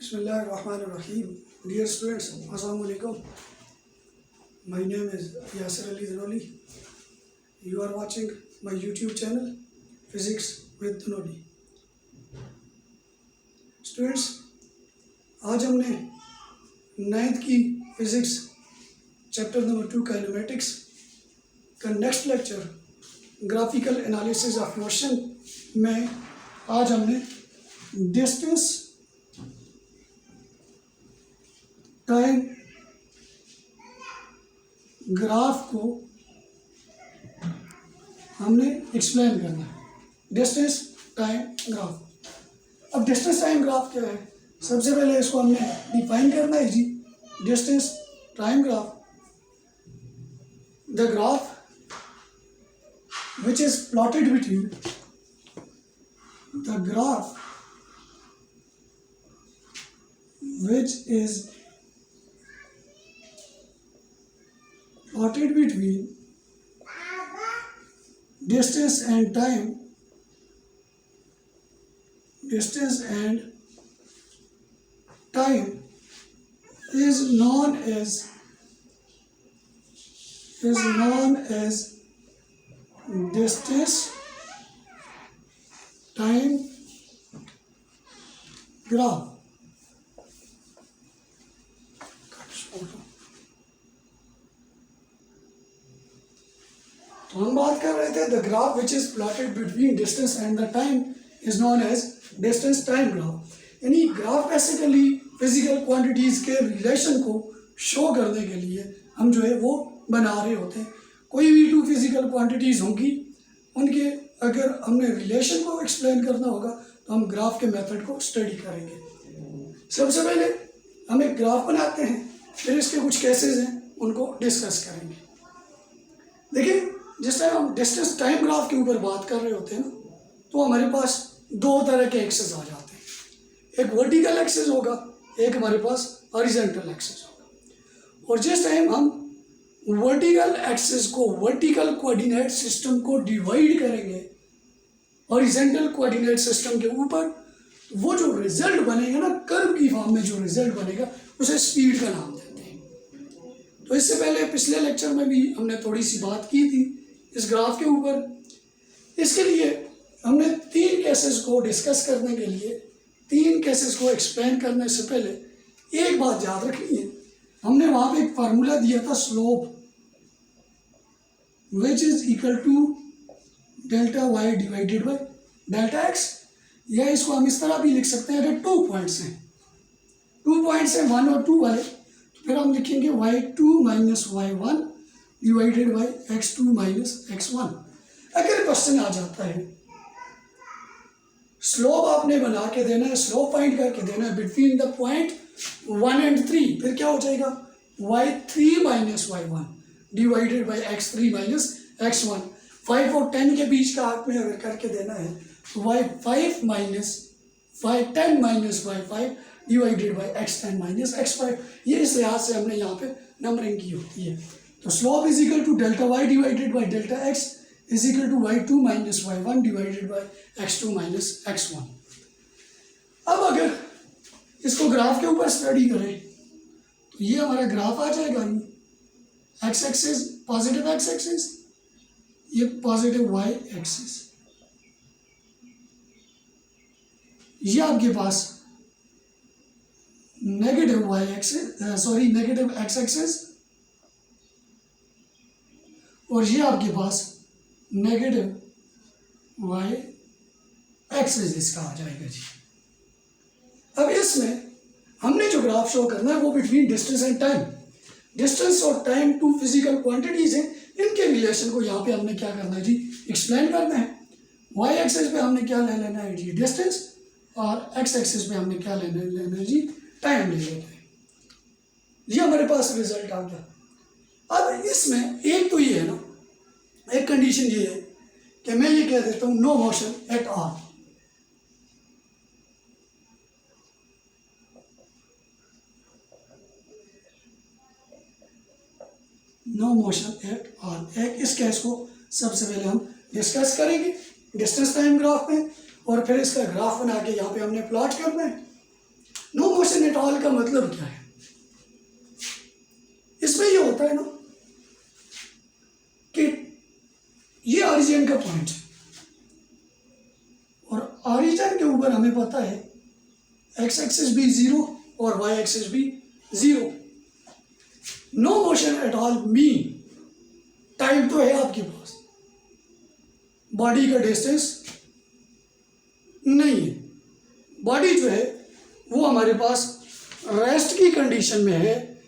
Bismillahirrahmanirrahim. Dear students, Assalamu alaikum. My name is Yasir Ali Dhanoli. You are watching my YouTube channel Physics with Dhanoli. Students, आज हमने 9th की physics chapter number 2 kinematics का next lecture graphical analysis of motion में आज हमने distance time graph को हमने explain करना है। Distance time graph. अब डिस्टेंस टाइम ग्राफ क्या है? सबसे पहले इसको हमने डिफाइन करना है जी। Distance time graph, the graph which is plotted between the graph which is plotted between distance and time is known as distance time graph। तो हम बात कर रहे थे the graph which is plotted between distance and the time is known as distance time graph. यानी graph basically physical quantities के relation को show करने के लिए हम जो है वो बना रहे होते हैं। कोई भी टू फिजिकल क्वांटिटीज़ होंगी, उनके अगर हमने रिलेशन को एक्सप्लेन करना होगा तो हम ग्राफ के मेथड को स्टडी करेंगे। सबसे पहले हम एक ग्राफ बनाते हैं, फिर इसके कुछ केसेस हैं उनको डिस्कस करेंगे। देखिए, जिस टाइम हम डिस्टेंस टाइम ग्राफ के ऊपर बात कर रहे होते हैं ना, तो हमारे पास दो तरह के एक्सेस आ जाते हैं। एक वर्टिकल एक्सेस होगा, एक हमारे पास हॉरिजॉन्टल एक्सेस होगा। और जिस टाइम हम वर्टिकल एक्सिस को, वर्टिकल कोऑर्डिनेट सिस्टम को डिवाइड करेंगे हॉरिजॉन्टल कोऑर्डिनेट सिस्टम के ऊपर, वो जो रिजल्ट बनेगा ना, कर्व की फॉर्म में जो रिजल्ट बनेगा, उसे स्पीड का नाम देते हैं। तो इससे पहले पिछले लेक्चर में भी हमने थोड़ी सी बात की थी इस ग्राफ के ऊपर। इसके लिए हमने 3 केसेस को डिस्कस करने के लिए, 3 केसेस को एक्सप्लेन करने से पहले एक बात याद रखनी है। हमने वहां पे एक फार्मूला दिया था, slope which is equal to delta Y divided by delta X. या इसको हम इस तरह भी लिख सकते हैं, अगर 2 पॉइंट्स हैं 1 और 2 वाले, तो फिर हम लिखेंगे y2 minus y1 divided by x2 minus x1। अगर क्वेश्चन आ जाता है, स्लोप आपने बना के देना है, स्लोप फाइंड करके देना है बिटवीन द पॉइंट 1 and 3, फिर क्या हो जाएगा y3 minus y1 divided by x3 minus x1। 5 और 10 के बीच का आर्क में अगर करके देना है तो y5 minus 10 minus y5 divided by x10 minus x5। ये इस लिहाज से हमने यहाँ पे नंबरिंग की होती है। तो slope is equal to delta y divided by delta x is equal to y2 minus y1 divided by x2 minus x1। अब अगर इसको ग्राफ के ऊपर स्टडी करें तो ये हमारा ग्राफ आ जाएगा। X axis positive X axis, ये पॉजिटिव वाई एक्सिस, ये आपके पास negative Y axis, negative X axis, और ये आपके पास नेगेटिव वाई एक्सिस इसका आ जाएगा जी। अब इसमें हमने जो ग्राफ शो करना है वो between distance and time. Distance और टाइम टू फिजिकल क्वांटिटीज हैं, इनके रिलेशन को यहाँ पे हमने क्या करना है जी, एक्सप्लेन करना है। वाई एक्सिस पे हमने क्या ले लेना है जी, डिस्टेंस, और एक्स एक्सिस पे हमने क्या लेना है जी, टाइम ले लेना है। ये हमारे पास रिजल्ट आ गया। अब इसमें एक तो ये है ना, एक कंडीशन ये है कि मैं ये कह देता हूँ no motion at all. No motion at all, एक इस केस को सबसे पहले हम डिस्कस करेंगे डिस्टेंस टाइम ग्राफ में, और फिर इसका ग्राफ बना के यहाँ पे हमने प्लॉट करना है। नो मोशन एट ऑल का मतलब क्या है? इसमें ये होता है ना कि ये ऑरिजिन का पॉइंट है और ऑरिजिन के ऊपर हमें पता है एक्स एक्सिस भी जीरो और वाई एक्सिस भी zero. No motion at all mean time तो है आपके पास, बॉडी का डिस्टेंस नहीं है। बॉडी जो है वो हमारे पास रेस्ट की कंडीशन में है,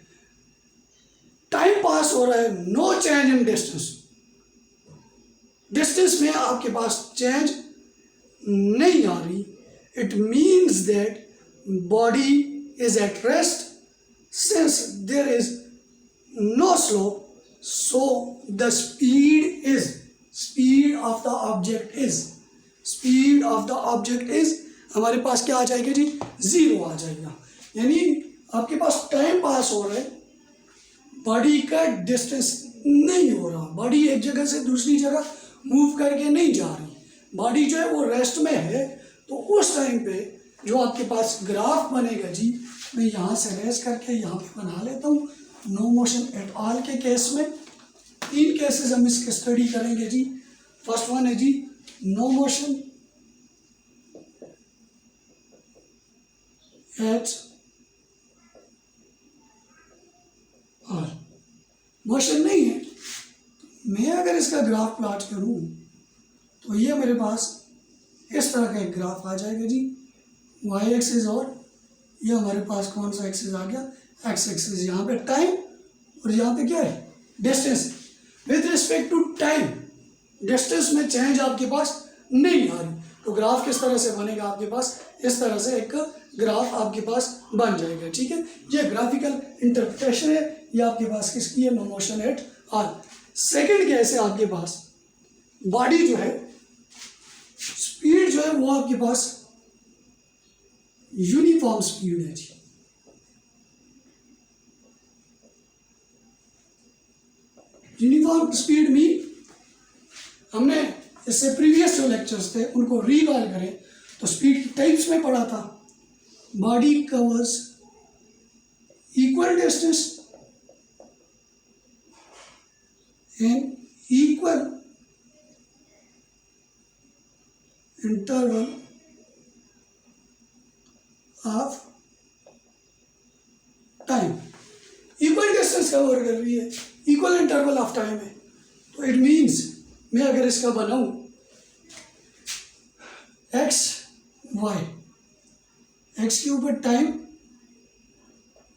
टाइम पास हो रहा है, no change in distance. Distance में आपके पास चेंज नहीं आ रही। It means that body is at rest since there is no slope, so the speed of the object is हमारे पास क्या आ जाएगा जी? जीरो आ जाएगा। यानी आपके पास टाइम पास हो रहा है, बॉडी का डिस्टेंस नहीं हो रहा, बॉडी एक जगह से दूसरी जगह मूव करके नहीं जा रही, बॉडी जो है वो रेस्ट में है। तो उस टाइम पे जो आपके पास ग्राफ बनेगा जी, मैं यहाँ से रेस करके यहाँ पे बना लेता हूँ। नो मोशन एट ऑल के केस में 3 केसेस हम इसके स्टडी करेंगे जी। फर्स्ट वन है जी no motion at all. Motion नहीं है, मैं अगर इसका ग्राफ प्लॉट करूं तो ये मेरे पास इस तरह का एक ग्राफ आ जाएगा जी। वाई एक्सिस और ये हमारे पास कौन सा एक्सिस आ गया? X axis. यहाँ पे टाइम और यहाँ पे क्या है? Distance. With respect to time distance में चेंज आपके पास नहीं आ रही, तो ग्राफ किस तरह से बनेगा आपके पास? इस तरह से एक ग्राफ आपके पास बन जाएगा। ठीक है, ये ग्राफिकल इंटरप्रिटेशन है, ये आपके पास किसकी है? No motion at all. Second case है आपके पास बॉडी जो है, स्पीड जो है वो आपके पास यूनिफॉर्म स्पीड है जी। यूनिफॉर्म स्पीड मीन हमने इससे प्रीवियस जो लेक्चर्स थे उनको रिकॉल करें तो स्पीड की टाइप्स में पढ़ा था। Body covers equal distance in equal interval of time. Equal distance cover कर रही है, इक्वल इंटरवल ऑफ टाइम है। तो इट मीन्स मैं अगर इसका बनाऊं एक्स वाई, एक्स के ऊपर टाइम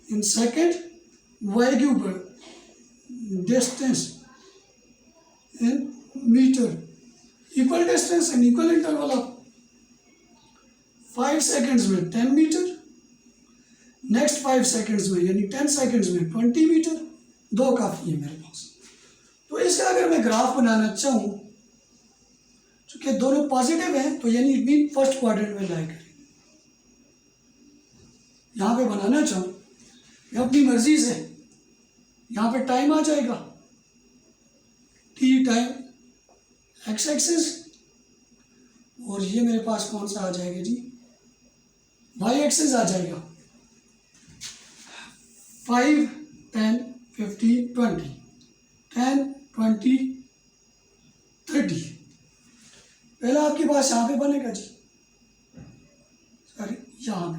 इन सेकेंड, वाई के ऊपर distance in metre, equal distance and equal interval of 5 seconds में 10 मीटर, नेक्स्ट 5 सेकेंड्स में यानी 10 सेकेंड्स में 20 मीटर। 2 काफ़ी है मेरे पास। तो इसका अगर मैं ग्राफ बनाना चाहूँ, चूँकि दोनों पॉजिटिव हैं तो यानी इट मीन फर्स्ट क्वाड्रेंट में लाई करें। यहाँ पे बनाना चाहूँ मैं अपनी मर्जी से, यहाँ पे टाइम आ जाएगा टी टाइम एक्स एक्सिस, और ये मेरे पास कौन सा आ जाएगा जी? वाई एक्सिस आ जाएगा। 5, 10, 15, 20, 10, 20, 30। पहला आपके पास यहाँ पे बनेगा जी, सॉरी यहाँ पे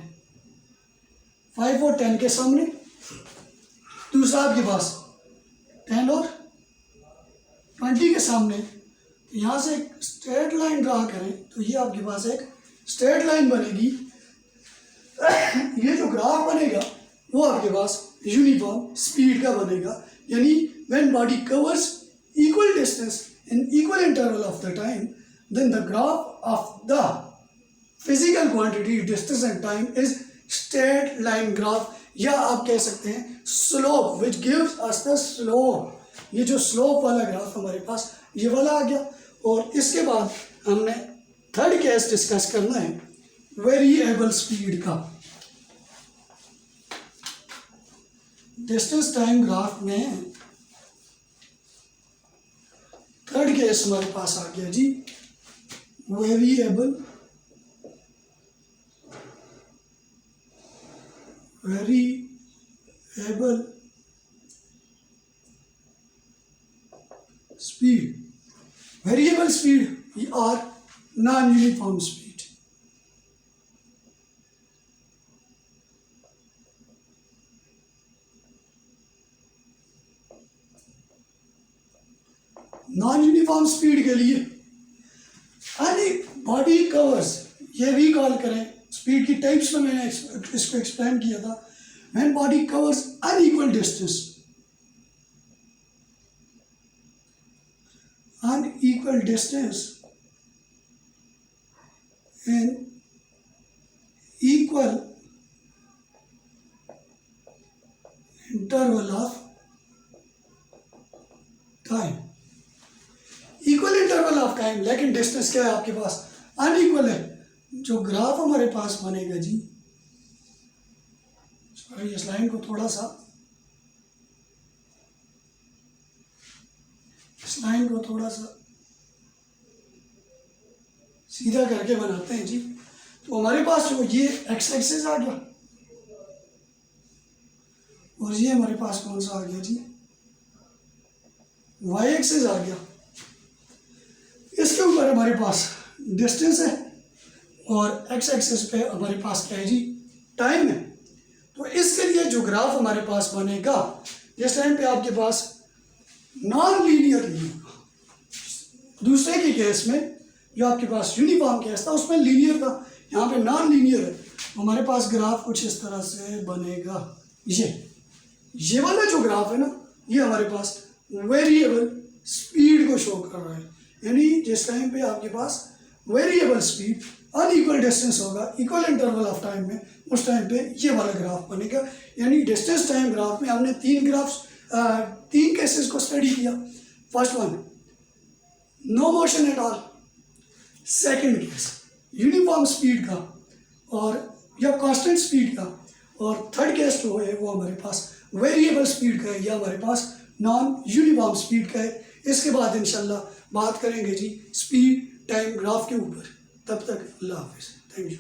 5 और 10 के सामने। दूसरा आपके पास 10 और 20 के सामने। यहाँ से एक स्ट्रेट लाइन ड्रा करें तो ये आपके पास एक स्ट्रेट लाइन बनेगी। ये जो ग्राफ बनेगा वो आपके पास यूनिफॉर्म स्पीड का बनेगा। यानी when body covers equal distance in equal interval of the time, then the graph of the physical quantity distance and time is straight line graph, या आप कह सकते हैं slope, which gives us the slope. ये जो slope वाला graph हमारे पास ये वाला आ गया। और इसके बाद हमने थर्ड केस डिस्कस करना है वेरिएबल स्पीड का। डिस्टेंस टाइम ग्राफ में थर्ड केस हमारे पास आ गया जी, variable variable speed, variable speed और non uniform speed. Non uniform speed के लिए एनी बॉडी कवर्स, ये रिकॉल करें स्पीड की टाइप्स में मैंने इसको एक्सप्लेन किया था। When body covers unequal distance, unequal distance in equal interval of time, equal interval of time, लेकिन डिस्टेंस क्या है आपके पास, अनइक्वल है। जो ग्राफ हमारे पास बनेगा जी, सॉरी इस लाइन को थोड़ा सा, इस लाइन को थोड़ा सा सीधा करके बनाते हैं जी। तो हमारे पास जो ये एक्स एक्सिस आ गया और ये हमारे पास कौन सा आ गया जी, वाई एक्सिस आ गया। इसके ऊपर हमारे पास डिस्टेंस है और एक्स एक्सिस पे हमारे पास क्या है जी, टाइम है। तो इसके लिए जो ग्राफ हमारे पास बनेगा, जिस टाइम पे आपके पास नॉन लीनियर नहीं होगा, दूसरे के केस में जो आपके पास यूनिफॉर्म केस था उसमें लीनियर था, यहाँ पे नॉन लीनियर है। हमारे पास ग्राफ कुछ इस तरह से बनेगा। ये वाला जो ग्राफ है ना, ये हमारे पास वेरिएबल स्पीड को शो कर रहा है, यानी जिस टाइम पे आपके पास वेरिएबल स्पीड अनइक्वल डिस्टेंस होगा इक्वल इंटरवल ऑफ टाइम में, उस टाइम पे ये वाला ग्राफ बनेगा। यानी डिस्टेंस टाइम ग्राफ में हमने तीन केसेस को स्टडी किया। First one no motion at all, second case uniform speed का और या कांस्टेंट स्पीड का, और थर्ड केस जो है वो हमारे पास वेरिएबल स्पीड का है या हमारे पास नॉन यूनिफॉर्म स्पीड का है। इसके बाद इंशाल्लाह बात करेंगे जी स्पीड टाइम ग्राफ के ऊपर। तब तक अल्लाह हाफिज़, थैंक यू।